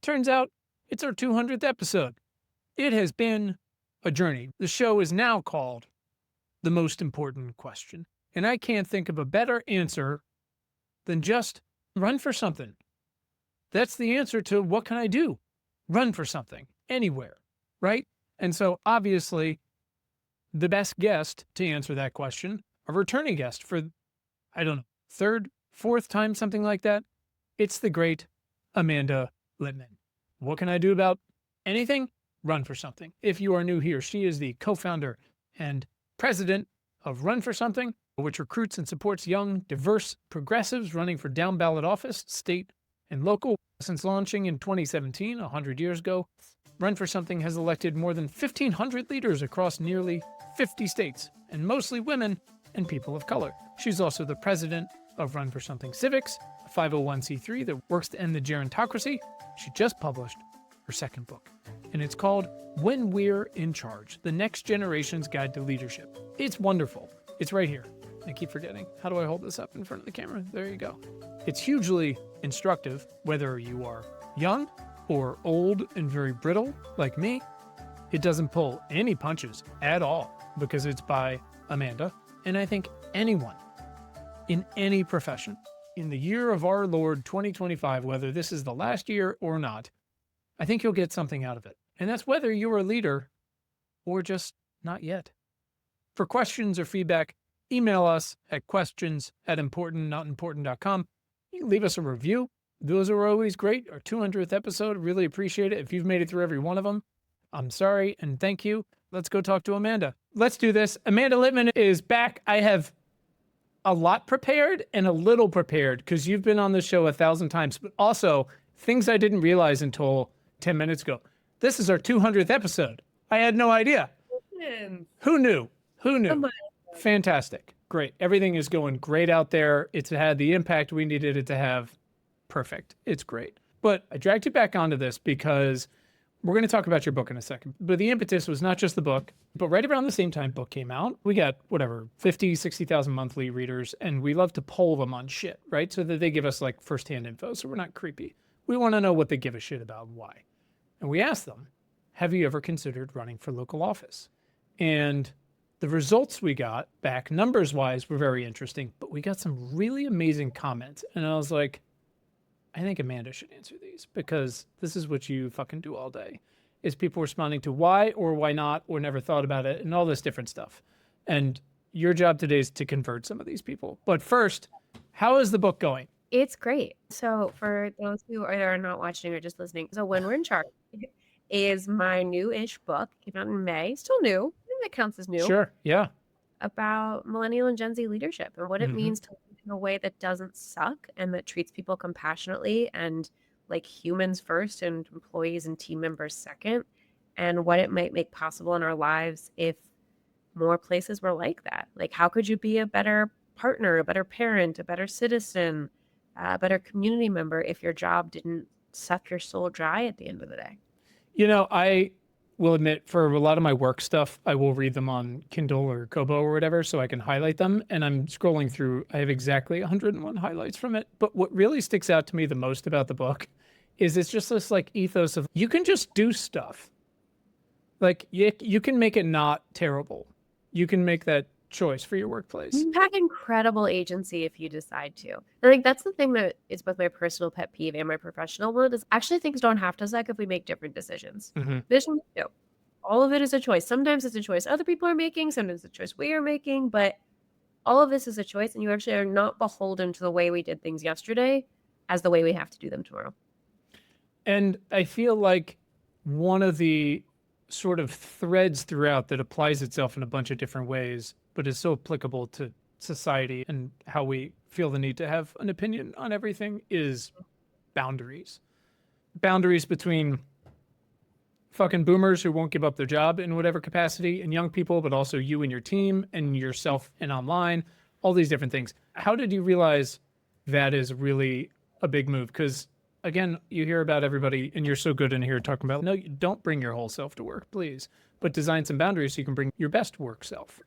Turns out it's our 200th episode. It has been a journey. The show is now called The Most Important Question. And I can't think of a better answer than just run for something. That's the answer to what can I do? Run for something, anywhere, right? And so obviously, the best guest to answer that question, a returning guest for, I don't know, third, fourth time, something like that. It's the great Amanda Litman. What can I do about anything? Run for something. If you are new here, she is the co-founder and president of Run for Something, which recruits and supports young, diverse progressives running for down-ballot office, state and local. Since launching in 2017, 100 years ago, Run for Something has elected more than 1,500 leaders across nearly 50 states, and mostly women and people of color. She's also the president of Run for Something Civics, a 501c3 that works to end the gerontocracy. She just published her second book, and it's called When We're in Charge, The Next Generation's Guide to Leadership. It's wonderful. It's right here. I keep forgetting. How do I hold this up in front of the camera? There you go. It's hugely instructive, whether you are young or old and very brittle like me. It doesn't pull any punches at all because it's by Amanda. And I think anyone in any profession in the year of our Lord 2025, whether this is the last year or not, I think you'll get something out of it. And that's whether you're a leader or just not yet. For questions or feedback, email us at questions@importantnotimportant.com. You can leave us a review. Those are always great. Our 200th episode, really appreciate it. If you've made it through every one of them, I'm sorry and thank you. Let's go talk to Amanda. Let's do this. Amanda Litman is back. I have a lot prepared and a little prepared because you've been on the show 1,000 times, but also things I didn't realize until 10 minutes ago. This is our 200th episode. I had no idea. Who knew? Who knew? Fantastic. Great. Everything is going great out there. It's had the impact we needed it to have. Perfect. It's great. But I dragged you back onto this because we're going to talk about your book in a second. But the impetus was not just the book, but right around the same time book came out, we got, 50, 60,000 monthly readers, and we love to poll them on shit, right? So that they give us like firsthand info, so we're not creepy. We want to know what they give a shit about and why. And we asked them, have you ever considered running for local office? And the results we got back, numbers-wise, were very interesting, but we got some really amazing comments. And I was like, I think Amanda should answer these because this is what you fucking do all day, is people responding to why or why not or never thought about it and all this different stuff. And your job today is to convert some of these people. But first, how is the book going? It's great. So for those who are not watching or just listening, so When We're in Charge is my new-ish book. Came out in May. Still new. I think that counts as new. Sure. Yeah. About millennial and Gen Z leadership and what it means to lead in a way that doesn't suck and that treats people compassionately and like humans first and employees and team members second, and what it might make possible in our lives if more places were like that. Like, how could you be a better partner, a better parent, a better citizen, a better community member if your job didn't suck your soul dry at the end of the day? You know, I will admit for a lot of my work stuff, I will read them on Kindle or Kobo or whatever so I can highlight them. And I'm scrolling through, I have exactly 101 highlights from it. But what really sticks out to me the most about the book is it's just this like ethos of you can just do stuff. Like you can make it not terrible. You can make that choice for your workplace. You have incredible agency if you decide to. I think that's the thing that is both my personal pet peeve and my professional one is actually things don't have to suck if we make different decisions. This one too. All of it is a choice. Sometimes it's a choice other people are making, sometimes it's a choice we are making, but all of this is a choice and you actually are not beholden to the way we did things yesterday as the way we have to do them tomorrow. And I feel like one of the sort of threads throughout that applies itself in a bunch of different ways, but is so applicable to society and how we feel the need to have an opinion on everything is boundaries. Boundaries between fucking boomers who won't give up their job in whatever capacity and young people, but also you and your team and yourself and online, all these different things. How did you realize that is really a big move? Because again, you hear about everybody and you're so good in here talking about, no, you don't bring your whole self to work, please, but design some boundaries so you can bring your best work self.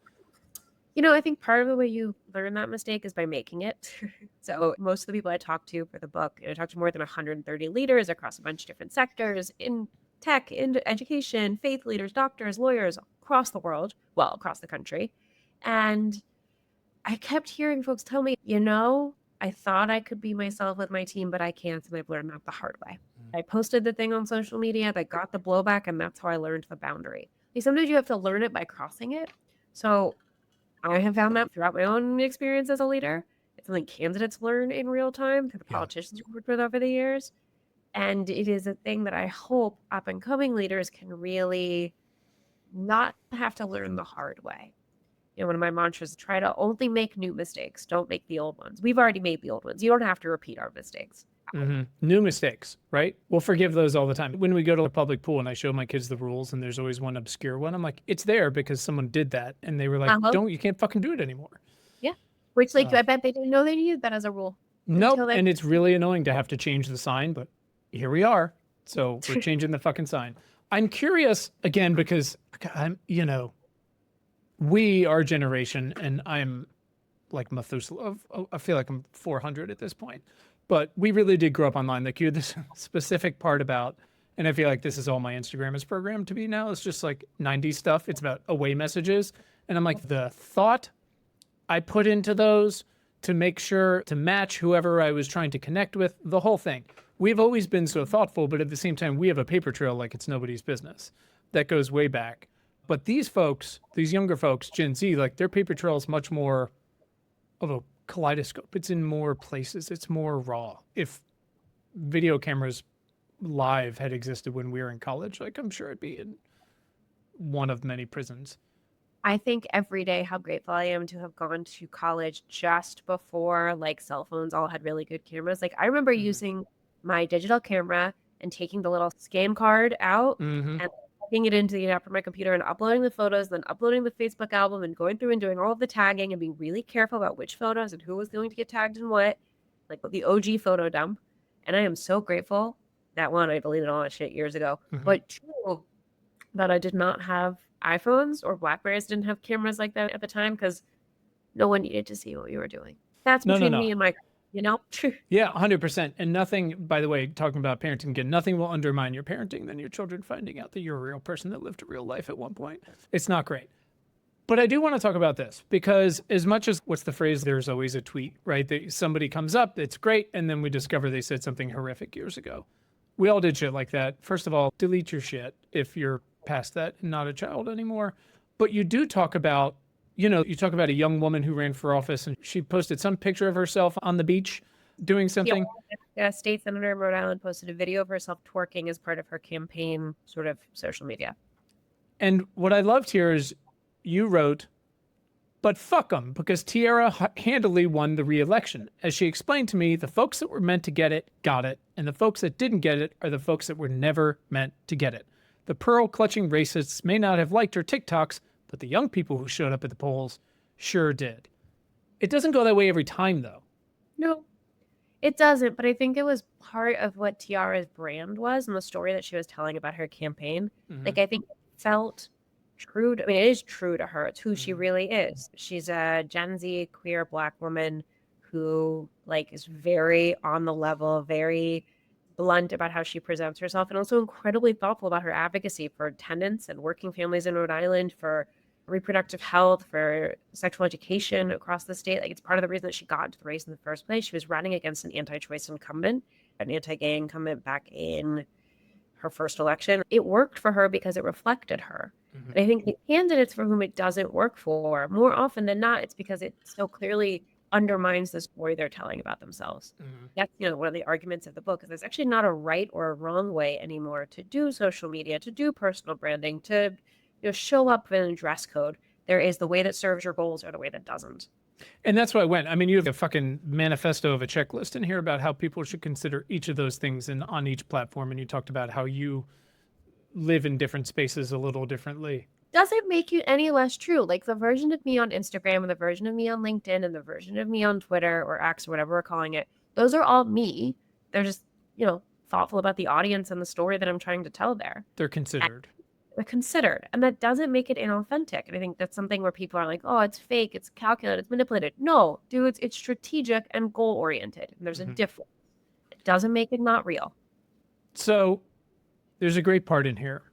I think part of the way you learn that mistake is by making it. So most of the people I talked to for the book, I talked to more than 130 leaders across a bunch of different sectors in tech, in education, faith leaders, doctors, lawyers across the world, well, across the country. And I kept hearing folks tell me, I thought I could be myself with my team, but I can't. And I've learned that the hard way. I posted the thing on social media that got the blowback, and that's how I learned the boundary. Like sometimes you have to learn it by crossing it. So I have found that throughout my own experience as a leader. It's something candidates learn in real time through the Yeah. politicians who worked with over the years. And it is a thing that I hope up and coming leaders can really not have to learn the hard way. One of my mantras is try to only make new mistakes. Don't make the old ones. We've already made the old ones. You don't have to repeat our mistakes. New mistakes, right? We'll forgive those all the time. When we go to a public pool and I show my kids the rules and there's always one obscure one, I'm like, it's there because someone did that. And they were like, you can't fucking do it anymore. Yeah. Which, I bet they didn't know they needed that as a rule. Nope. And it's really annoying to have to change the sign, but here we are. So we're changing the fucking sign. I'm curious again, because I'm, our generation, and I'm like Methuselah, I feel like I'm 400 at this point, but we really did grow up online. Like you had this specific part about, and I feel like this is all my Instagram is programmed to be now. It's just like 90s stuff. It's about away messages. And I'm like, the thought I put into those to make sure to match whoever I was trying to connect with, the whole thing. We've always been so thoughtful, but at the same time, we have a paper trail like it's nobody's business. That goes way back. But these folks, these younger folks, Gen Z, like their paper trail is much more of a kaleidoscope. It's in more places. It's more raw. If video cameras live had existed when we were in college, like I'm sure it'd be in one of many prisons. I think every day how grateful I am to have gone to college just before cell phones all had really good cameras. Like I remember using my digital camera and taking the little scan card out and plugging it into the app for my computer and uploading the photos, then uploading the Facebook album and going through and doing all of the tagging and being really careful about which photos and who was going to get tagged and what, like the OG photo dump. And I am so grateful that one, I deleted all that shit years ago, but two, that I did not have iPhones or Blackberries didn't have cameras like that at the time because no one needed to see what you were doing. That's between me and my, Yeah, 100%. And nothing, by the way, talking about parenting again, nothing will undermine your parenting than your children finding out that you're a real person that lived a real life at one point. It's not great. But I do want to talk about this because as much as what's the phrase, there's always a tweet, right? That somebody comes up, it's great. And then we discover they said something horrific years ago. We all did shit like that. First of all, delete your shit if you're past that and not a child anymore. But you do talk about, you talk about a young woman who ran for office and she posted some picture of herself on the beach doing something. Yeah, a state senator in Rhode Island posted a video of herself twerking as part of her campaign sort of social media. And what I loved here is you wrote, but fuck them, because Tiara handily won the re-election. As she explained to me, the folks that were meant to get it, got it. And the folks that didn't get it are the folks that were never meant to get it. The pearl-clutching racists may not have liked her TikToks, but the young people who showed up at the polls sure did. It doesn't go that way every time, though. No, it doesn't. But I think it was part of what Tiara's brand was and the story that she was telling about her campaign. I think it felt true. It is true to her. It's who she really is. She's a Gen Z queer Black woman who is very on the level, very blunt about how she presents herself, and also incredibly thoughtful about her advocacy for tenants and working families in Rhode Island, for reproductive health, for sexual education across the state. It's part of the reason that she got into the race in the first place. She was running against an anti-choice incumbent, an anti-gay incumbent back in her first election. It worked for her because it reflected her. And I think the candidates for whom it doesn't work for, more often than not, it's because it so clearly undermines the story they're telling about themselves. That's one of the arguments of the book, is there's actually not a right or a wrong way anymore to do social media, to do personal branding, to show up in a dress code. There is the way that serves your goals or the way that doesn't. And that's why I went. I mean, you have a fucking manifesto of a checklist in here about how people should consider each of those things on each platform. And you talked about how you live in different spaces a little differently. Doesn't make you any less true. The version of me on Instagram and the version of me on LinkedIn and the version of me on Twitter or X or whatever we're calling it, those are all me. They're just, thoughtful about the audience and the story that I'm trying to tell there. They're considered. They're considered, and that doesn't make it inauthentic. And I think that's something where people are like, oh, it's fake, it's calculated, it's manipulated. No, dudes, it's strategic and goal oriented. And there's a difference. It doesn't make it not real. So there's a great part in here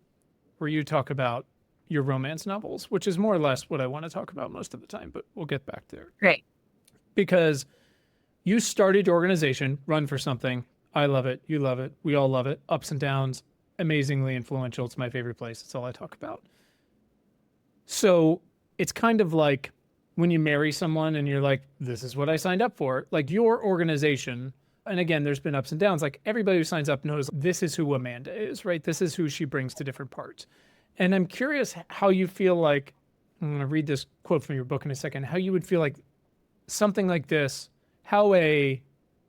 where you talk about your romance novels, which is more or less what I want to talk about most of the time, but we'll get back there. Great. Because you started your organization, Run for Something. I love it. You love it. We all love it. Ups and downs, amazingly influential. It's my favorite place. It's all I talk about. So it's kind of like when you marry someone and you're like, this is what I signed up for. Like your organization, and again, there's been ups and downs. Like everybody who signs up knows this is who Amanda is, right? This is who she brings to different parts. And I'm curious how you feel like, I'm going to read this quote from your book in a second, how you would feel like something like this, how a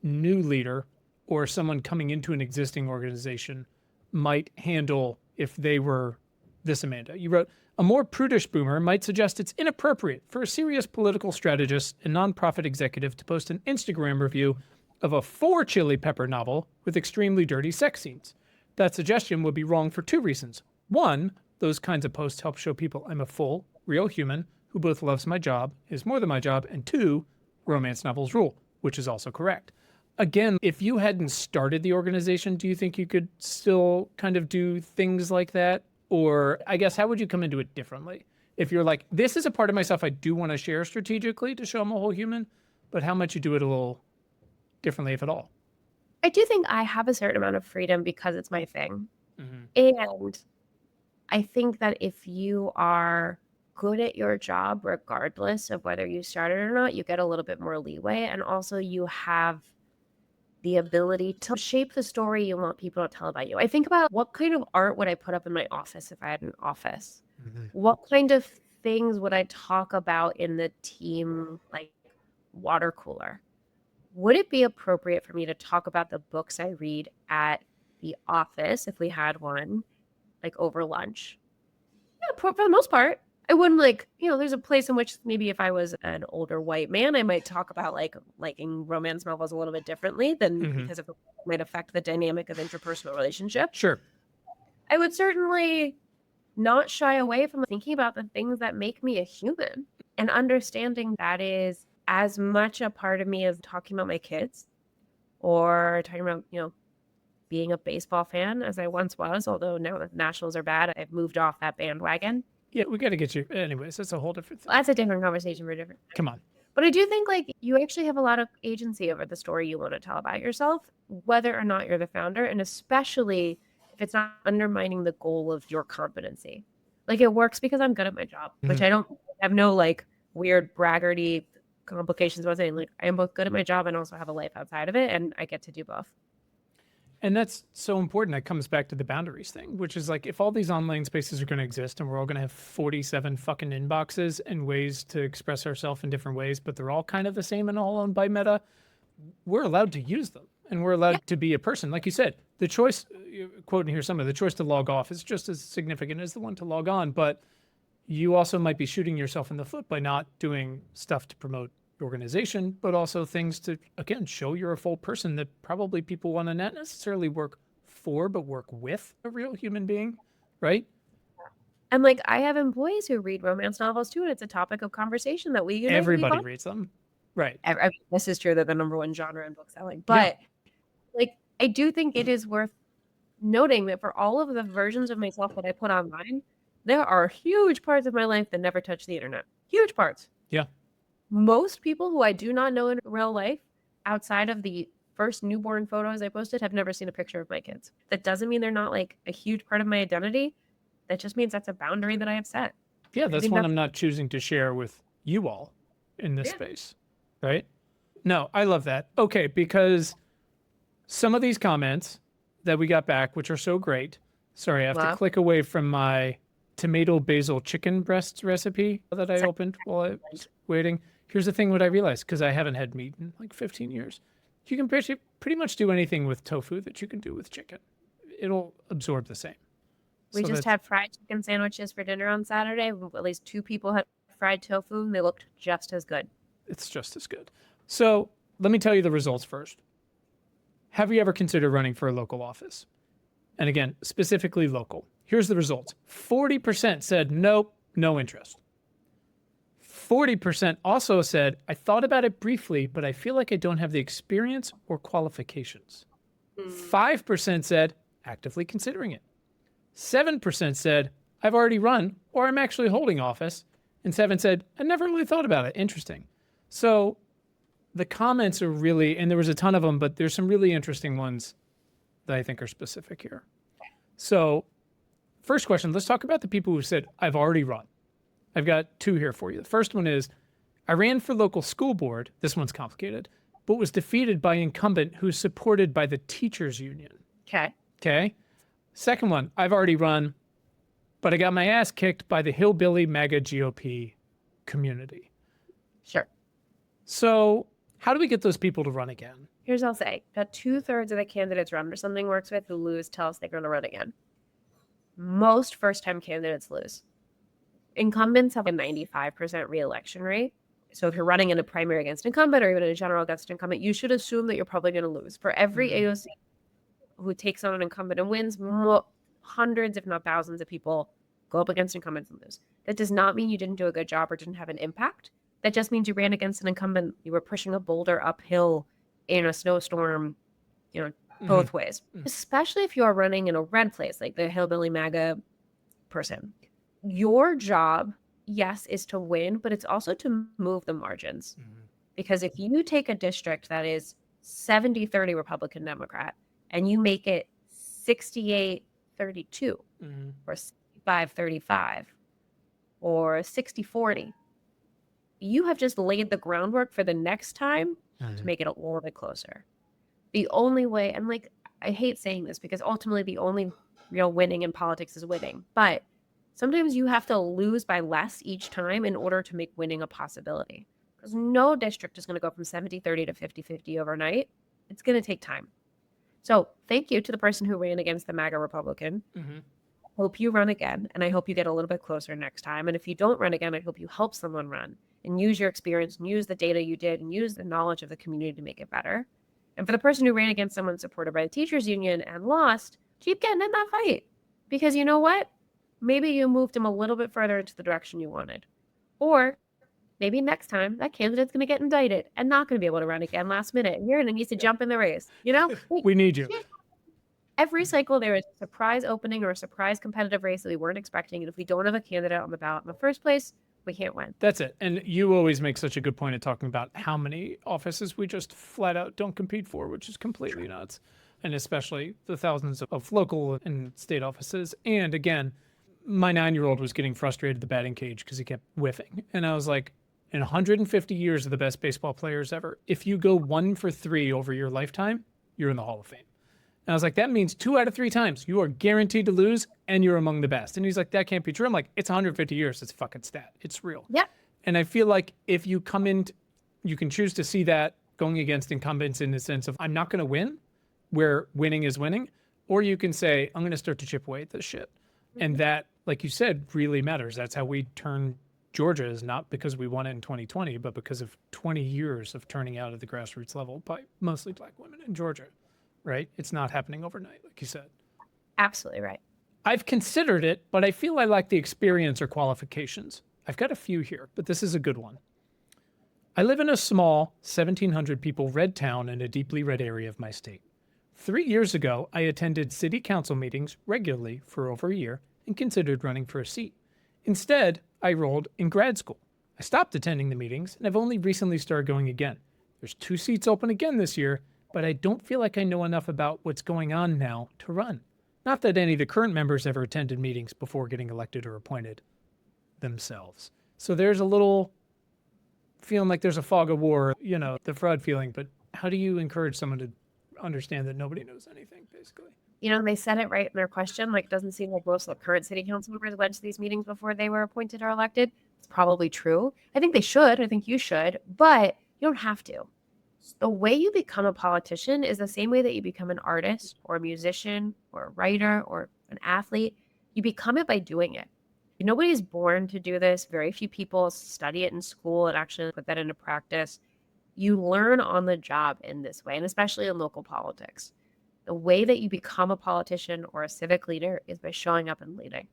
new leader or someone coming into an existing organization might handle if they were this Amanda. You wrote, a more prudish boomer might suggest it's inappropriate for a serious political strategist and nonprofit executive to post an Instagram review of a 4 Chili Pepper novel with extremely dirty sex scenes. That suggestion would be wrong for 2 reasons. 1, those kinds of posts help show people I'm a full, real human who both loves my job, is more than my job, and 2, romance novels rule, which is also correct. Again, if you hadn't started the organization, do you think you could still kind of do things like that? Or I guess, how would you come into it differently? If you're like, this is a part of myself I do want to share strategically to show I'm a whole human, but how much you do it a little differently, if at all? I do think I have a certain amount of freedom because it's my thing. And I think that if you are good at your job, regardless of whether you started or not, you get a little bit more leeway. And also you have the ability to shape the story you want people to tell about you. I think about what kind of art would I put up in my office if I had an office? What kind of things would I talk about in the team, like water cooler? Would it be appropriate for me to talk about the books I read at the office if we had one, like over lunch? Yeah, for the most part. I wouldn't there's a place in which maybe if I was an older white man, I might talk about liking romance novels a little bit differently than because it might affect the dynamic of interpersonal relationships. Sure. I would certainly not shy away from thinking about the things that make me a human and understanding that is as much a part of me as talking about my kids or talking about, being a baseball fan as I once was, although now the Nationals are bad, I've moved off that bandwagon. Yeah, we got to get you. Anyways, that's a whole different thing. Well, that's a different conversation for a different time. Come on. But I do think you actually have a lot of agency over the story you want to tell about yourself, whether or not you're the founder, and especially if it's not undermining the goal of your competency. It works because I'm good at my job, which I don't have no weird braggarty complications about saying. I am both good at my job and also have a life outside of it, and I get to do both. And that's so important. That comes back to the boundaries thing, which is if all these online spaces are going to exist and we're all going to have 47 fucking inboxes and ways to express ourselves in different ways, but they're all kind of the same and all owned by Meta, we're allowed to use them and we're allowed to be a person. Like you said, the choice, quoting here some of the choice to log off is just as significant as the one to log on, but you also might be shooting yourself in the foot by not doing stuff to promote organization, but also things to, again, show you're a full person that probably people want to not necessarily work for, but work with a real human being, right? And I have employees who read romance novels too, and it's a topic of conversation that we everybody reads them, right? This is true. They're the number one genre in book selling, but I do think it is worth noting that for all of the versions of myself that I put online, there are huge parts of my life that never touch the internet. Huge parts. Yeah. Most people who I do not know in real life, outside of the first newborn photos I posted, have never seen a picture of my kids. That doesn't mean they're not a huge part of my identity. That just means that's a boundary that I have set. Yeah, that's one I'm not choosing to share with you all in this space, right? No, I love that. Okay, because some of these comments that we got back, which are so great. Sorry, I have to click away from my tomato basil chicken breasts recipe that I opened while I was waiting. Here's the thing, what I realized, because I haven't had meat in 15 years. You can pretty much do anything with tofu that you can do with chicken. It'll absorb the same. We just had fried chicken sandwiches for dinner on Saturday. At least 2 people had fried tofu, and they looked just as good. It's just as good. So let me tell you the results first. Have you ever considered running for a local office? And again, specifically local. Here's the results. 40% said nope, no interest. 40% also said, I thought about it briefly, but I feel like I don't have the experience or qualifications. 5% said, actively considering it. 7% said, I've already run, or I'm actually holding office. And 7 said, I never really thought about it. Interesting. So the comments are really, and there was a ton of them, but there's some really interesting ones that I think are specific here. So first question, let's talk about the people who said, I've already run. I've got 2 here for you. The first one is, I ran for local school board. This one's complicated, but was defeated by incumbent who's supported by the teachers union. Okay. Second one, I've already run, but I got my ass kicked by the hillbilly MAGA GOP community. Sure. So how do we get those people to run again? Here's what I'll say. About 2/3 of the candidates run or something works with who lose tell us they're going to run again. Most first-time candidates lose. Incumbents have a 95% reelection rate. So if you're running in a primary against incumbent or even in a general against incumbent, you should assume that you're probably going to lose. For every AOC who takes on an incumbent and wins, hundreds, if not thousands of people go up against incumbents and lose. That does not mean you didn't do a good job or didn't have an impact. That just means you ran against an incumbent. You were pushing a boulder uphill in a snowstorm, both ways. Especially if you're running in a red place, like the hillbilly MAGA person. Your job, yes, is to win, but it's also to move the margins. Because if you take a district that is 70-30 Republican Democrat and you make it 68-32 or 65-35 or 60-40, you have just laid the groundwork for the next time to make it a little bit closer. The only way, and I hate saying this because ultimately the only real winning in politics is winning, but sometimes you have to lose by less each time in order to make winning a possibility. Because no district is going to go from 70-30 to 50-50 overnight. It's going to take time. So thank you to the person who ran against the MAGA Republican. Hope you run again, and I hope you get a little bit closer next time. And if you don't run again, I hope you help someone run and use your experience and use the data you did and use the knowledge of the community to make it better. And for the person who ran against someone supported by the teachers union and lost, keep getting in that fight. Because you know what? Maybe you moved him a little bit further into the direction you wanted. Or maybe next time that candidate's going to get indicted and not going to be able to run again last minute. And you're going to need to jump in the race. We need you. Every cycle, there is a surprise opening or a surprise competitive race that we weren't expecting. And if we don't have a candidate on the ballot in the first place, we can't win. That's it. And you always make such a good point of talking about how many offices we just flat out don't compete for, which is completely nuts. And especially the thousands of local and state offices. And again, my 9-year-old was getting frustrated at the batting cage because he kept whiffing. And I was like, in 150 years of the best baseball players ever, if you go 1 for 3 over your lifetime, you're in the Hall of Fame. And I was like, that means 2 out of 3 times you are guaranteed to lose and you're among the best. And he's like, that can't be true. I'm like, it's 150 years. It's a fucking stat. It's real. Yeah. And I feel like if you come in, you can choose to see that going against incumbents in the sense of, I'm not going to win, where winning is winning. Or you can say, I'm going to start to chip away at this shit. And that, like you said, really matters. That's how we turn Georgia, is not because we won it in 2020, but because of 20 years of turning out at the grassroots level by mostly Black women in Georgia, right? It's not happening overnight, like you said. Absolutely right. I've considered it, but I feel I lack the experience or qualifications. I've got a few here, but this is a good one. I live in a small, 1,700 people red town in a deeply red area of my state. 3 years ago, I attended city council meetings regularly for over a year and considered running for a seat. Instead, I enrolled in grad school. I stopped attending the meetings and I've only recently started going again. There's 2 seats open again this year, but I don't feel like I know enough about what's going on now to run. Not that any of the current members ever attended meetings before getting elected or appointed themselves. So there's a little feeling like there's a fog of war, the fraud feeling, but how do you encourage someone to understand that nobody knows anything, basically? They said it right in their question. It doesn't seem like most of the current city council members went to these meetings before they were appointed or elected. It's probably true. I think they should. I think you should, but you don't have to. The way you become a politician is the same way that you become an artist or a musician or a writer or an athlete. You become it by doing it. Nobody's born to do this. Very few people study it in school and actually put that into practice. You learn on the job in this way, and especially in local politics. The way that you become a politician or a civic leader is by showing up and leading.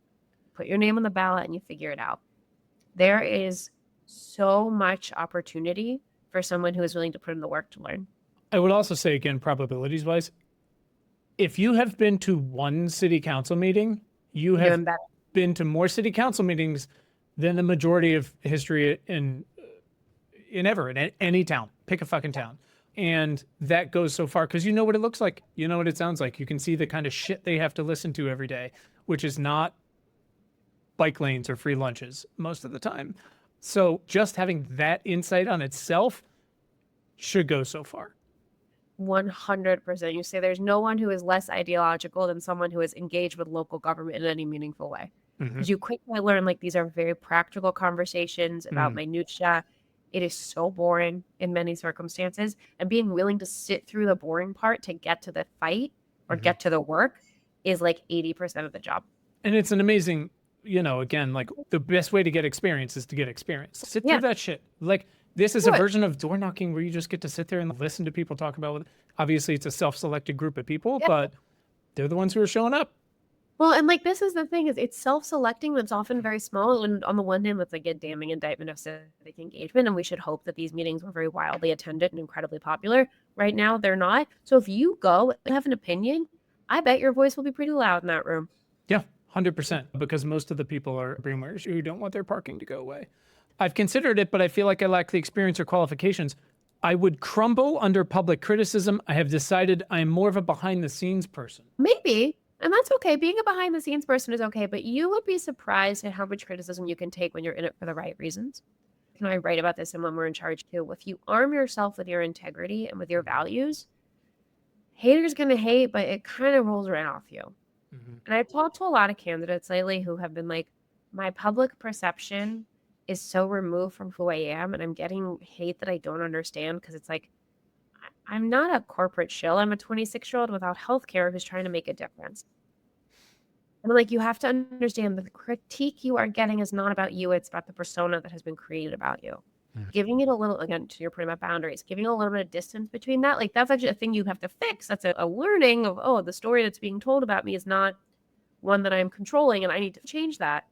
Put your name on the ballot and you figure it out. There is so much opportunity for someone who is willing to put in the work to learn. I would also say, again, probabilities wise, if you have been to one city council meeting, you You're have doing better. been to more city council meetings than the majority of history in any town. Pick a fucking town. And that goes so far because you know what it looks like. You know what it sounds like. You can see the kind of shit they have to listen to every day, which is not bike lanes or free lunches most of the time. So just having that insight on itself should go so far. 100%. You say there's no one who is less ideological than someone who is engaged with local government in any meaningful way. Because you quickly learn like these are very practical conversations about minutia. It is so boring in many circumstances. And being willing to sit through the boring part to get to the fight or get to the work is like 80% of the job. And it's an amazing, again, like the best way to get experience is to get experience. Sit through that shit. Like this is a version of door knocking where you just get to sit there and listen to people talk about it. Obviously, it's a self-selected group of people, but they're the ones who are showing up. Well, and like this is the thing is it's self-selecting, but it's often very small. And on the one hand, it's like a damning indictment of civic engagement. And we should hope that these meetings were very wildly attended and incredibly popular. Right now, they're not. So if you go and have an opinion, I bet your voice will be pretty loud in that room. Yeah, 100%. Because most of the people are boomers who don't want their parking to go away. I've considered it, but I feel like I lack the experience or qualifications. I would crumble under public criticism. I have decided I am more of a behind the scenes person. Maybe. And that's okay. Being a behind the scenes person is okay, but you would be surprised at how much criticism you can take when you're in it for the right reasons. And I write about this in When We're in Charge too. If you arm yourself with your integrity and with your values, haters going to hate, but it kind of rolls right off you. And I've talked to a lot of candidates lately who have been like, my public perception is so removed from who I am, and I'm getting hate that I don't understand because it's like, I'm not a corporate shill. I'm a 26-year-old without healthcare who's trying to make a difference. And like, you have to understand that the critique you are getting is not about you. It's about the persona that has been created about you. Giving it a little, again, to your point about boundaries, giving a little bit of distance between that. Like that's actually a thing you have to fix. That's a learning of, oh, the story that's being told about me is not one that I'm controlling and I need to change that.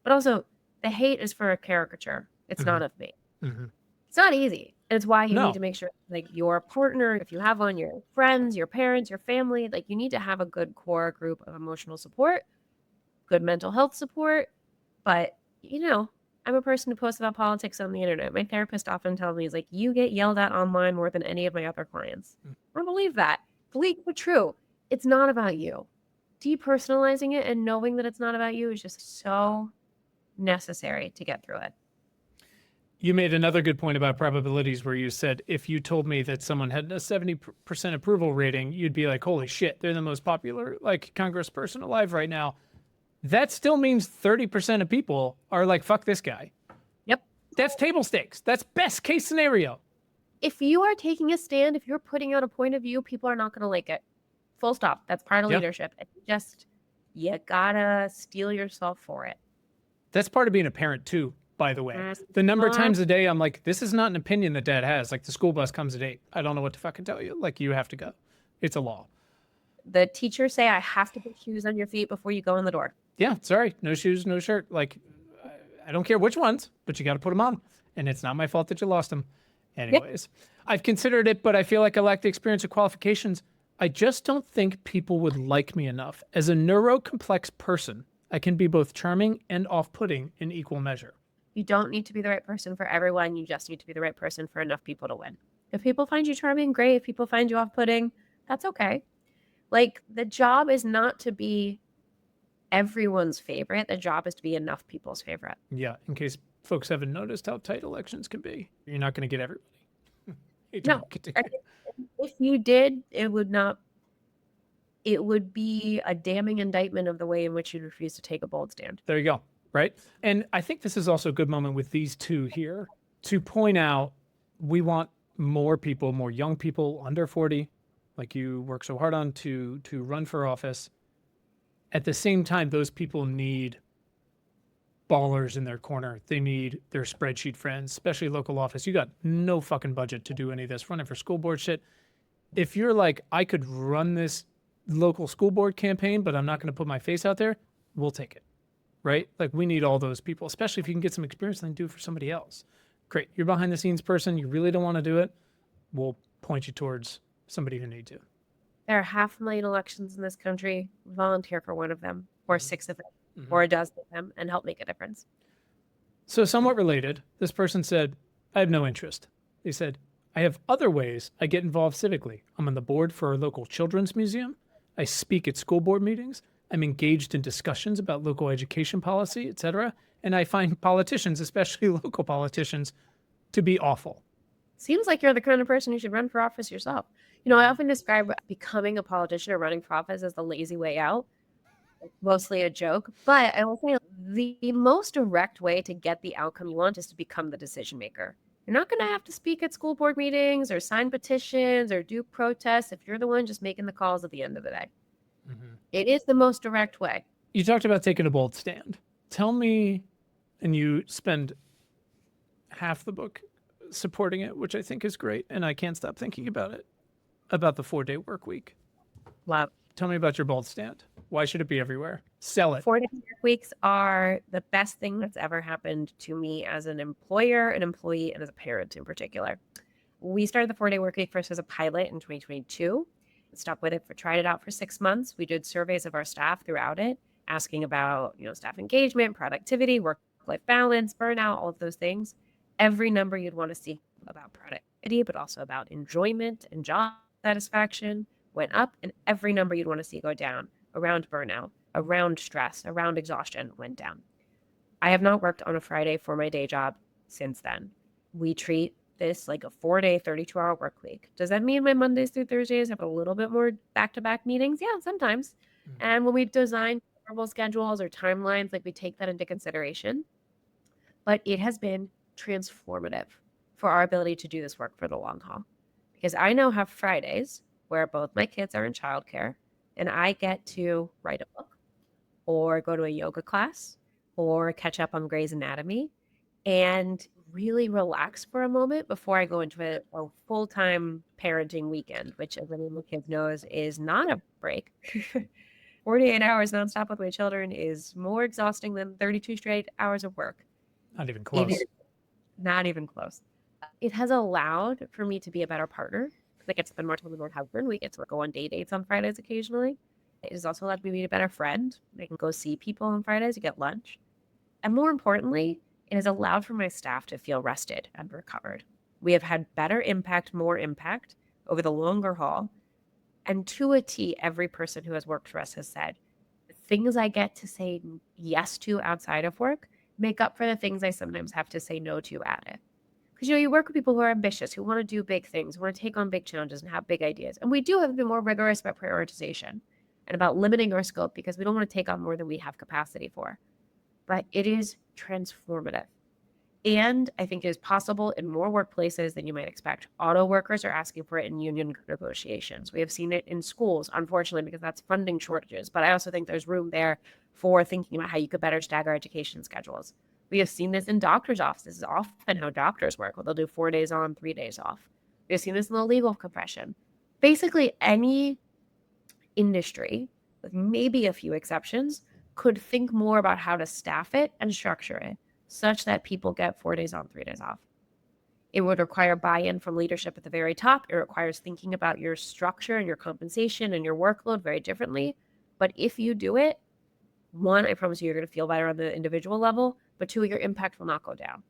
But also the hate is for a caricature. It's not of me. It's not easy. And it's why you need to make sure like your partner, if you have one, your friends, your parents, your family, like you need to have a good core group of emotional support, good mental health support. But, I'm a person who posts about politics on the internet. My therapist often tells me, he's like, you get yelled at online more than any of my other clients. I believe that. Believe but true. It's not about you. Depersonalizing it and knowing that it's not about you is just so necessary to get through it. You made another good point about probabilities where you said if you told me that someone had a 70% approval rating, you'd be like, holy shit, they're the most popular congressperson alive right now. That still means 30% of people are like, fuck this guy. Yep. That's table stakes. That's best case scenario. If you are taking a stand, if you're putting out a point of view, people are not going to like it. Full stop. That's part of leadership. You gotta steel yourself for it. That's part of being a parent too, by the way. The number of times a day I'm like, this is not an opinion that dad has. Like the school bus comes at 8. I don't know what to fucking tell you. Like you have to go. It's a law. The teachers say I have to put shoes on your feet before you go in the door. Yeah, sorry. No shoes, no shirt. Like, I don't care which ones, but you got to put them on. And it's not my fault that you lost them. Anyways, I've considered it, but I feel like I lack the experience or qualifications. I just don't think people would like me enough. As a neurocomplex person, I can be both charming and off-putting in equal measure. You don't need to be the right person for everyone. You just need to be the right person for enough people to win. If people find you charming, great. If people find you off-putting, that's okay. Like, the job is not to be everyone's favorite. The job is to be enough people's favorite. Yeah, in case folks haven't noticed how tight elections can be. You're not going to get everybody. No. If you did, it would be a damning indictment of the way in which you refuse to take a bold stand. There you go. Right. And I think this is also a good moment with these two here to point out we want more people, more young people under 40, like you work so hard on to run for office. At the same time, those people need ballers in their corner. They need their spreadsheet friends, especially local office. You got no fucking budget to do any of this running for school board shit. If you're like, I could run this local school board campaign, but I'm not going to put my face out there, we'll take it, right? Like we need all those people, especially if you can get some experience and then do it for somebody else. Great. You're behind the scenes person. You really don't want to do it. We'll point you towards somebody who needs you. There are 500,000 elections in this country. Volunteer for one of them, or 6 of them, Mm-hmm. or a dozen of them, and help make a difference. So somewhat related, this person said, I have no interest. They said, I have other ways I get involved civically. I'm on the board for our local children's museum. I speak at school board meetings. I'm engaged in discussions about local education policy, etc. And I find politicians, especially local politicians, to be awful. Seems like you're the kind of person who should run for office yourself. I often describe becoming a politician or running for office as the lazy way out. It's mostly a joke, but I will say the most direct way to get the outcome you want is to become the decision maker. You're not going to have to speak at school board meetings or sign petitions or do protests if you're the one just making the calls at the end of the day. Mm-hmm. It is the most direct way. You talked about taking a bold stand. Tell me, and you spend half the book supporting it, which I think is great, and I can't stop thinking about it, about the 4-day work week. Love. Tell me about your bold stand. Why should it be everywhere? Sell it. 4-day work weeks are the best thing that's ever happened to me as an employer, an employee, and as a parent in particular. We started the 4-day work week first as a pilot in 2022. Stuck with it, tried it out for 6 months. We did surveys of our staff throughout it, asking about, staff engagement, productivity, work-life balance, burnout, all of those things. Every number you'd want to see about productivity, but also about enjoyment and job satisfaction went up, and every number you'd want to see go down around burnout, around stress, around exhaustion went down. I have not worked on a Friday for my day job since then. We treat this like a 4-day, 32-hour work week. Does that mean my Mondays through Thursdays have a little bit more back-to-back meetings? Yeah, sometimes. Mm-hmm. And when we design normal schedules or timelines, we take that into consideration. But it has been transformative for our ability to do this work for the long haul. Because I now have Fridays where both my kids are in childcare and I get to write a book or go to a yoga class or catch up on Grey's Anatomy and really relax for a moment before I go into a full-time parenting weekend, which everyone with kids knows is not a break. 48 hours nonstop with my children is more exhausting than 32 straight hours of work. Not even close. Not even close. It has allowed for me to be a better partner. I get to spend more time with my husband. We get to go on day dates on Fridays occasionally. It has also allowed me to be a better friend. I can go see people on Fridays to get lunch. And more importantly, it has allowed for my staff to feel rested and recovered. We have had better impact, more impact over the longer haul. And to a T, every person who has worked for us has said, the things I get to say yes to outside of work make up for the things I sometimes have to say no to at it. Because, you work with people who are ambitious, who want to do big things, who want to take on big challenges and have big ideas. And we do have to be more rigorous about prioritization and about limiting our scope because we don't want to take on more than we have capacity for. But it is transformative. And I think it is possible in more workplaces than you might expect. Auto workers are asking for it in union negotiations. We have seen it in schools, unfortunately, because that's funding shortages. But I also think there's room there for thinking about how you could better stagger education schedules. We have seen this in doctors' offices. This is often how doctors work, where they'll do 4 days on, 3 days off. We have seen this in the legal profession. Basically, any industry, with maybe a few exceptions, could think more about how to staff it and structure it such that people get 4 days on, 3 days off. It would require buy-in from leadership at the very top. It requires thinking about your structure and your compensation and your workload very differently. But if you do it, one, I promise you, you're going to feel better on the individual level, but two, your impact will not go down.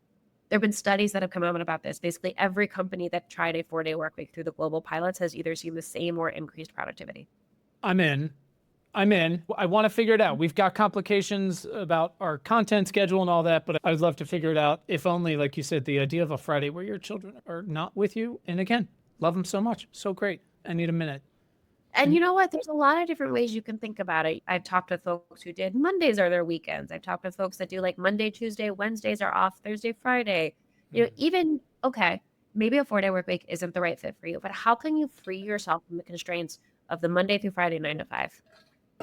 There have been studies that have come out about this. Basically, every company that tried a 4-day work week through the global pilots has either seen the same or increased productivity. I'm in. I want to figure it out. We've got complications about our content schedule and all that, but I'd love to figure it out. If only, like you said, the idea of a Friday where your children are not with you. And again, love them so much. So great. I need a minute. And you know what? There's a lot of different ways you can think about it. I've talked with folks who did Mondays are their weekends. I've talked with folks that do Monday, Tuesday, Wednesdays are off, Thursday, Friday. Even, okay, maybe a 4-day work week isn't the right fit for you, but how can you free yourself from the constraints of the Monday through Friday, 9 to 5?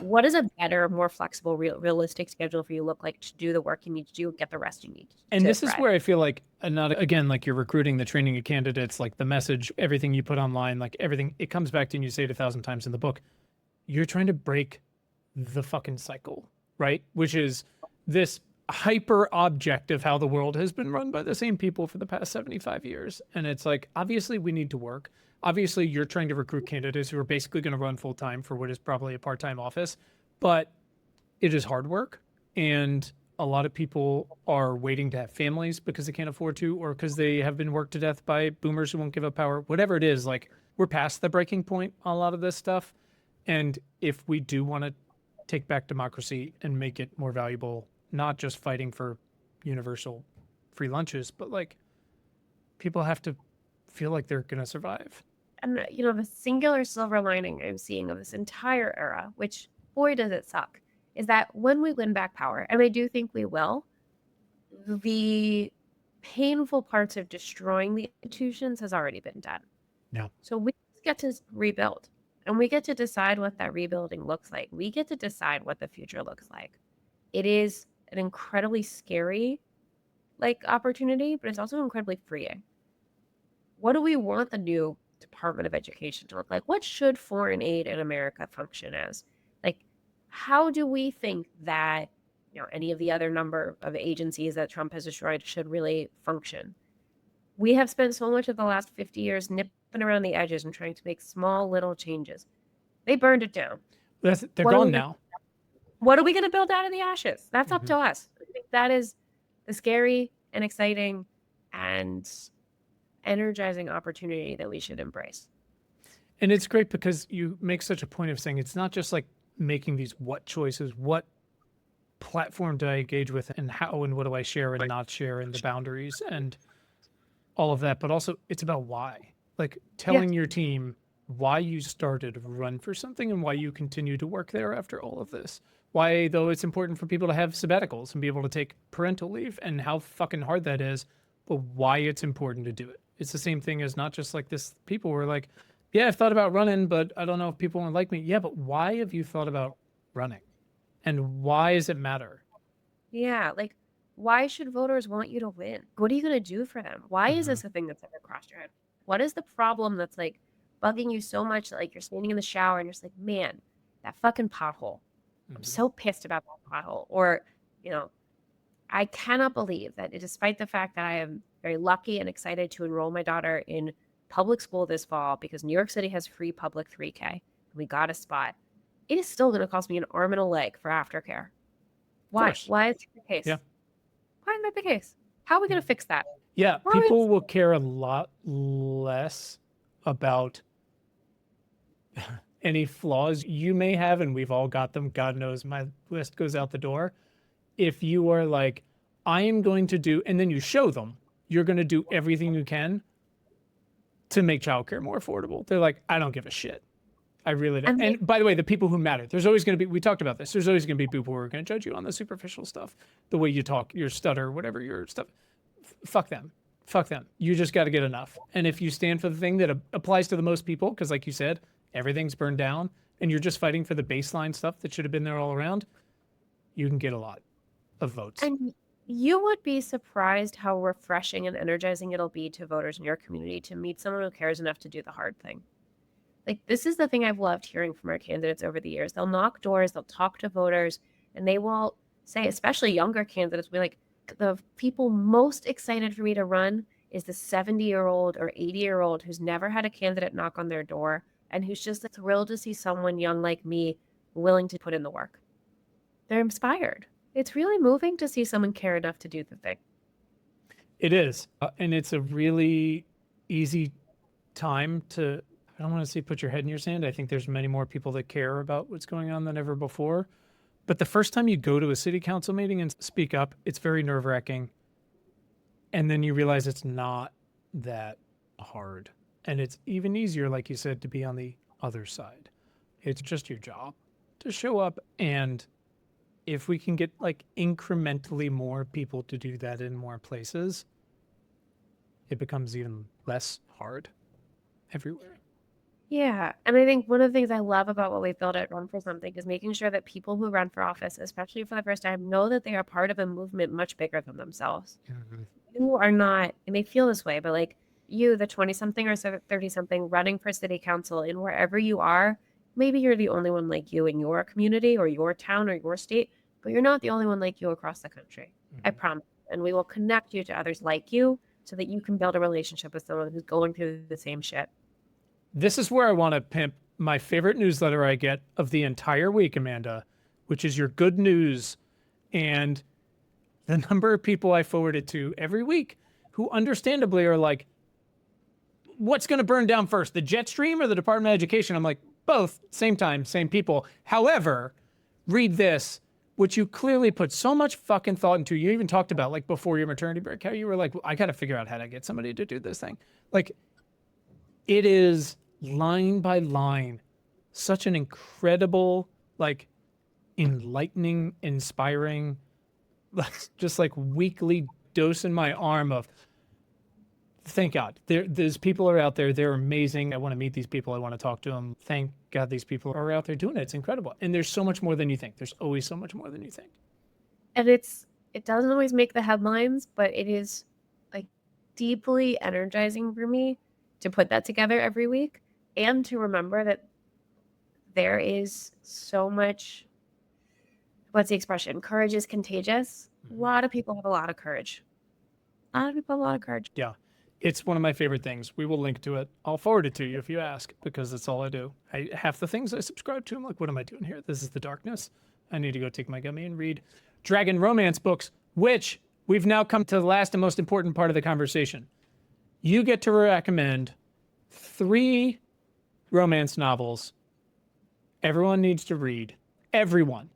what does a better, more flexible, realistic schedule for you look like to do the work you need to do and get the rest you need And to this is thrive? where I feel like, not again, like you're recruiting, the training of candidates, like the message, everything you put online, like everything, it comes back to, and you say it 1,000 times in the book, you're trying to break the fucking cycle, right? Which is this hyper object of how the world has been run by the same people for the past 75 years. And it's like, obviously, we need to work. Obviously, you're trying to recruit candidates who are basically going to run full time for what is probably a part time office, but it is hard work. And a lot of people are waiting to have families because they can't afford to, or because they have been worked to death by boomers who won't give up power, whatever it is. Like, we're past the breaking point on a lot of this stuff. And if we do want to take back democracy and make it more valuable, not just fighting for universal free lunches, but like people have to feel like they're going to survive. And, the singular silver lining I'm seeing of this entire era, which, boy, does it suck, is that when we win back power, and I do think we will, the painful parts of destroying the institutions has already been done. Yeah. So we get to rebuild, and we get to decide what that rebuilding looks like. We get to decide what the future looks like. It is an incredibly scary, opportunity, but it's also incredibly freeing. What do we want the new Department of Education to look like? What should foreign aid in America function as? How do we think that any of the other number of agencies that Trump has destroyed should really function? We have spent so much of the last 50 years nipping around the edges and trying to make small little changes. They burned it down. They're gone now. What are we going to build out of the ashes? That's up Mhm. to us. I think that is the scary and exciting and energizing opportunity that we should embrace. And it's great because you make such a point of saying it's not just like making these what choices, what platform do I engage with, and how and what do I share and not share, and the boundaries and all of that, but also it's about why. Like telling your team why you started to run for something and why you continue to work there after all of this. Why, though, it's important for people to have sabbaticals and be able to take parental leave, and how fucking hard that is, but why it's important to do it. It's the same thing as not just like this. People were like, yeah, I've thought about running, but I don't know if people want to like me. Yeah, but why have you thought about running? And why does it matter? Yeah, why should voters want you to win? What are you going to do for them? Why is this a thing that's ever crossed your head? What is the problem that's bugging you so much that you're standing in the shower and you're just like, man, that fucking pothole. I'm so pissed about that pothole. Or, I cannot believe that despite the fact that I am very lucky and excited to enroll my daughter in public school this fall because New York City has free public 3K and we got a spot, it is still going to cost me an arm and a leg for aftercare. Why? Why is that the case? Yeah. Why is that the case? How are we going to fix that? Yeah, people will care a lot less about any flaws you may have, and we've all got them. God knows my list goes out the door. If you are like, I am going to do, and then you show them, you're going to do everything you can to make childcare more affordable. They're like, I don't give a shit. I really don't. And by the way, the people who matter, there's always going to be, we talked about this, there's always going to be people who are going to judge you on the superficial stuff, the way you talk, your stutter, whatever your stuff. Fuck them. Fuck them. You just got to get enough. And if you stand for the thing that applies to the most people, because like you said, everything's burned down, and you're just fighting for the baseline stuff that should have been there all around, you can get a lot of votes. And you would be surprised how refreshing and energizing it'll be to voters in your community to meet someone who cares enough to do the hard thing. This is the thing I've loved hearing from our candidates over the years. They'll knock doors, they'll talk to voters, and they will say, especially younger candidates, will be like, the people most excited for me to run is the 70-year-old or 80-year-old who's never had a candidate knock on their door and who's just thrilled to see someone young like me willing to put in the work. They're inspired. It's really moving to see someone care enough to do the thing. It is. And it's a really easy time to, I don't want to say put your head in your sand. I think there's many more people that care about what's going on than ever before. But the first time you go to a city council meeting and speak up, it's very nerve-wracking. And then you realize it's not that hard. And it's even easier, like you said, to be on the other side. It's just your job to show up. And if we can get incrementally more people to do that in more places, it becomes even less hard everywhere. Yeah. And I think one of the things I love about what we've built at Run for Something is making sure that people who run for office, especially for the first time, know that they are part of a movement much bigger than themselves. Mhm. You are not, it may feel this way, but like you, the 20 something or 30 something running for city council in wherever you are, maybe you're the only one like you in your community or your town or your state, but you're not the only one like you across the country. I Mhm. promise. And we will connect you to others like you so that you can build a relationship with someone who's going through the same shit. This is where I want to pimp my favorite newsletter I get of the entire week, Amanda, which is your good news. And the number of people I forward it to every week who understandably are like, what's going to burn down first, the jet stream or the Department of Education? I'm like, both, same time, same people. However, read this, which you clearly put so much fucking thought into. You even talked about, like, before your maternity break, how you were like, well, I got to figure out how to get somebody to do this thing. Like, it is line by line such an incredible, like, enlightening, inspiring, just like weekly dose in my arm of, thank God. There's people are out there. They're amazing. I want to meet these people. I want to talk to them. Thank God these people are out there doing it. It's incredible. And there's so much more than you think. There's always so much more than you think. And it doesn't always make the headlines, but it is like deeply energizing for me to put that together every week and to remember that there is so much, what's the expression? Courage is contagious. A lot of people have a lot of courage. A lot of people have a lot of courage. Yeah. It's one of my favorite things. We will link to it. I'll forward it to you if you ask, because that's all I do. Half the things I subscribe to, I'm like, what am I doing here? This is the darkness. I need to go take my gummy and read dragon romance books, which we've now come to the last and most important part of the conversation. You get to recommend 3 romance novels everyone needs to read. Everyone.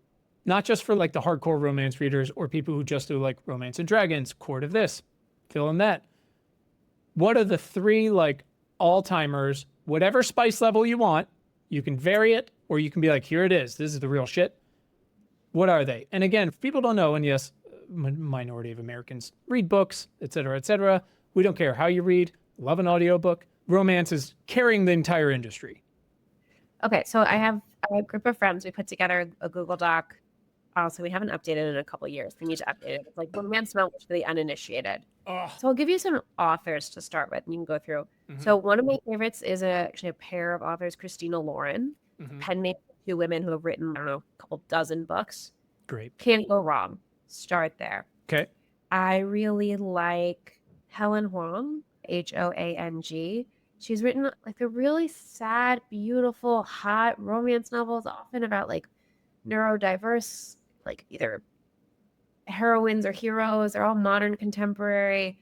Not just for like the hardcore romance readers or people who just do like Romance and Dragons, Court of this, fill in that. What are the 3 like all-timers, whatever spice level you want? You can vary it, or you can be like, here it is. This is the real shit. What are they? And again, if people don't know, and yes, minority of Americans read books, et cetera, we don't care how you read. Love an audiobook. Romance is carrying the entire industry. Okay, so I have a group of friends. We put together a Google Doc. Also, we haven't updated in a couple years. We need to update it. It's like Romance Mount for the uninitiated. Oh. So I'll give you some authors to start with, and you can go through. Mm-hmm. So one of my favorites is actually a pair of authors, Christina Lauren, Mm-hmm. pen name of 2 women who have written, I don't know, a couple dozen books. Great. Can't go wrong. Start there. Okay. I really like Helen Huang, Hoang. She's written like the really sad, beautiful, hot romance novels, often about like neurodiverse, like either heroines or heroes. They're all modern, contemporary.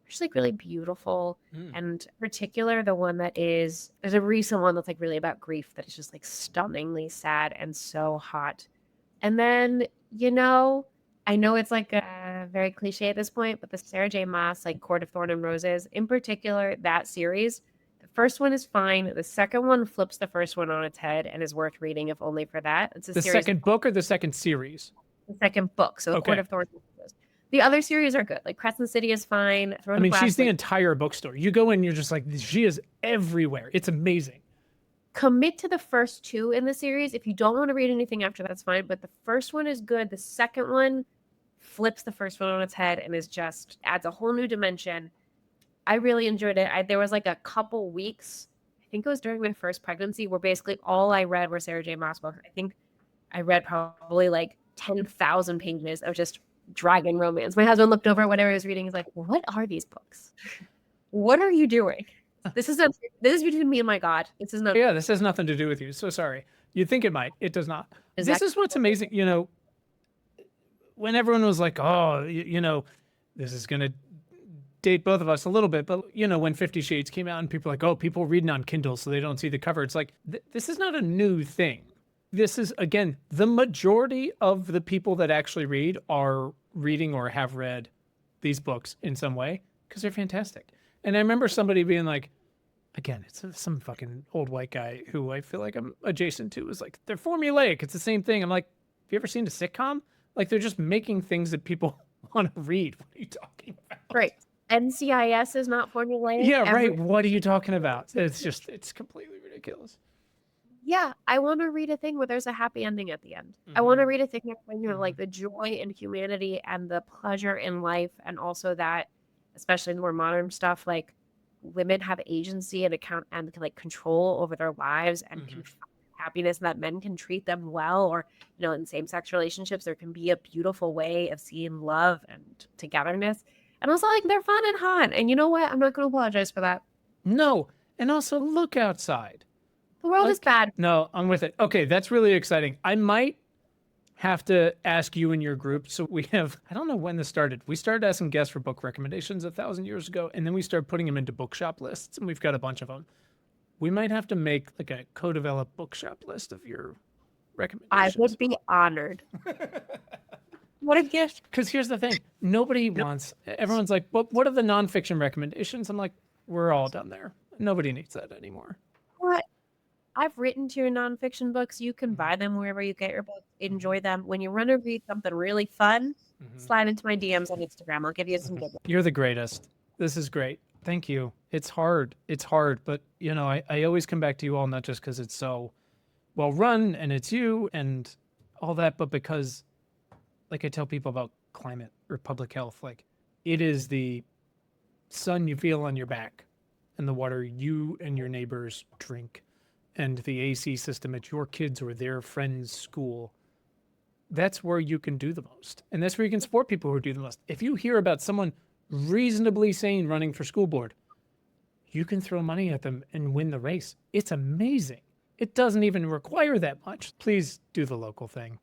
Just like really beautiful. And in particular, the one that there's a recent one that's like really about grief that is just like stunningly sad and so hot. And then, I know it's like very cliche at this point, but the Sarah J. Maas, like Court of Thorn and Roses, in particular, that series, the first one is fine. The second one flips the first one on its head and is worth reading, if only for that. It's the second book or the second series? The second book. So okay. Court of Thorns and Roses. The other series are good. Like Crescent City is fine. She's the entire bookstore. You go in, you're just like, she is everywhere. It's amazing. Commit to the first 2 in the series. If you don't want to read anything after, that's fine. But the first one is good. The second one flips the first one on its head and is just adds a whole new dimension. I really enjoyed it. There was like a couple weeks, I think it was during my first pregnancy, where basically all I read were Sarah J. Maas books. I think I read probably like 10,000 pages of just dragon romance. My husband looked over at whatever he was reading. He's like, what are these books? What are you doing? This is between me and my God. This is not. Yeah, this has nothing to do with you. So sorry. You'd think it might. It does not. This is what's amazing. When everyone was like, oh, this is going to date both of us a little bit, but when 50 Shades came out and people were like, oh, people reading on Kindle so they don't see the cover. It's like, this is not a new thing. This is, again, the majority of the people that actually read are reading or have read these books in some way because they're fantastic. And I remember somebody being like, again, it's some fucking old white guy who I feel like I'm adjacent to, is like, they're formulaic. It's the same thing. I'm like, have you ever seen a sitcom? Like, they're just making things that people want to read. What are you talking about? Right. NCIS is not formulaic. Yeah, right. What are you talking about? It's completely ridiculous. ridiculous. Yeah, I want to read a thing where there's a happy ending at the end. I want to read a thing where like the joy in humanity and the pleasure in life, and also that, especially in more modern stuff, like women have agency and account and like control over their lives and can find happiness, and that men can treat them well, or in same-sex relationships there can be a beautiful way of seeing love and togetherness. And also, like, they're fun and hot, and you know what? I'm not going to apologize for that. No, and also look outside. The world is bad. No, I'm with it. Okay, that's really exciting. I might have to ask you in your group. So we have, I don't know when this started. We started asking guests for book recommendations 1,000 years ago, and then we started putting them into bookshop lists, and we've got a bunch of them. We might have to make like a co-developed bookshop list of your recommendations. I would be honored. What a gift. Because here's the thing. Nobody wants, everyone's like, well, what are the nonfiction recommendations? I'm like, we're all done there. Nobody needs that anymore. What? I've written to your nonfiction books. You can buy them wherever you get your books. Enjoy them. When you want to read something really fun, slide into my DMs on Instagram. I'll give you some good ones. You're the greatest. This is great. Thank you. It's hard. It's hard. But, I always come back to you all, not just because it's so well run and it's you and all that, but because, like I tell people about climate or public health, like it is the sun you feel on your back and the water you and your neighbors drink and the AC system at your kids or their friends' school. That's where you can do the most. And that's where you can support people who do the most. If you hear about someone reasonably sane running for school board, you can throw money at them and win the race. It's amazing. It doesn't even require that much. Please do the local thing.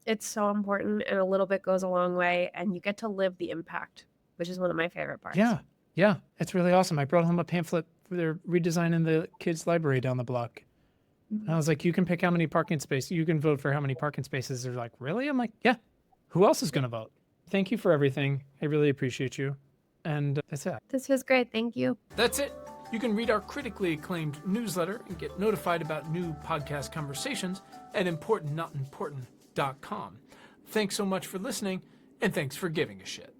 It's so important, and a little bit goes a long way, and you get to live the impact, which is one of my favorite parts. Yeah, it's really awesome. I brought home a pamphlet for their redesigning the kids' library down the block. And I was like, you can pick how many parking spaces, you can vote for how many parking spaces. They're like, really? I'm like, yeah. Who else is going to vote? Thank you for everything. I really appreciate you. And that's it. This was great. Thank you. That's it. You can read our critically acclaimed newsletter and get notified about new podcast conversations at importantnotimportant.com. Thanks so much for listening, and thanks for giving a shit.